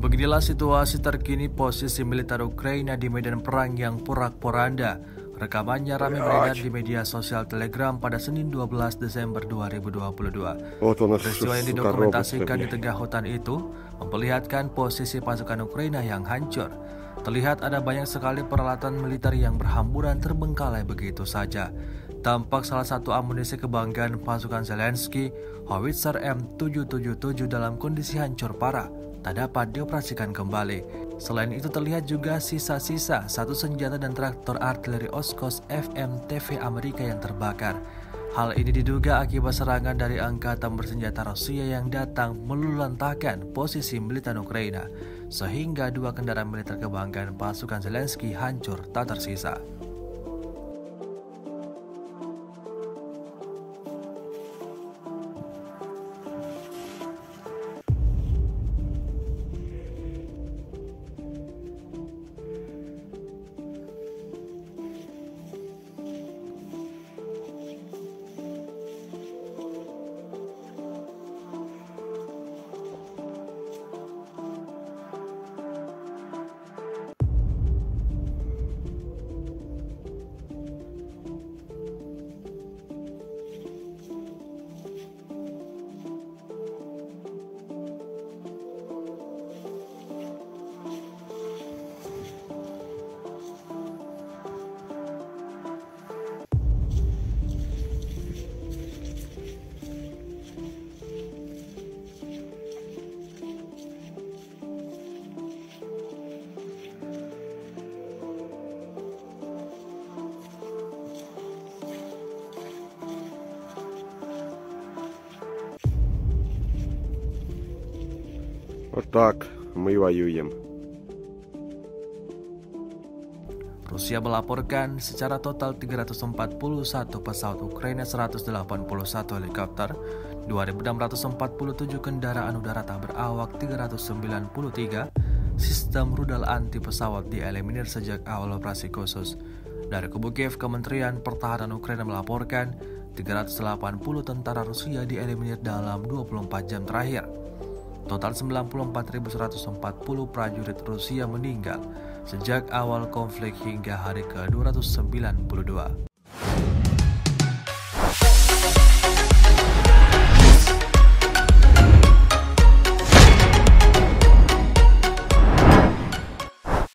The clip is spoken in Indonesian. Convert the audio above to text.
Beginilah situasi terkini posisi militer Ukraina di medan perang yang porak-poranda. Rekamannya ramai beredar di media sosial Telegram pada Senin 12 Desember 2022. Peristiwa yang didokumentasikan di tengah hutan itu memperlihatkan posisi pasukan Ukraina yang hancur. Terlihat ada banyak sekali peralatan militer yang berhamburan terbengkalai begitu saja. Tampak salah satu amunisi kebanggaan pasukan Zelensky, Howitzer M777 dalam kondisi hancur parah, tak dapat dioperasikan kembali. Selain itu terlihat juga sisa-sisa satu senjata dan traktor artileri Oshkosh FMTV Amerika yang terbakar. Hal ini diduga akibat serangan dari angkatan bersenjata Rusia yang datang meluluhlantahkan posisi militer Ukraina, sehingga dua kendaraan militer kebanggaan pasukan Zelensky hancur tak tersisa. Вот так мы воюем. Rusia melaporkan secara total 341 pesawat Ukraina, 181 helikopter, 2.647 kendaraan udara tak berawak, 393 sistem rudal anti pesawat dieliminir sejak awal operasi khusus. Dari kubu Kiev, Kementerian Pertahanan Ukraina melaporkan 380 tentara Rusia dieliminir dalam 24 jam terakhir. Total 94.140 prajurit Rusia meninggal sejak awal konflik hingga hari ke-292.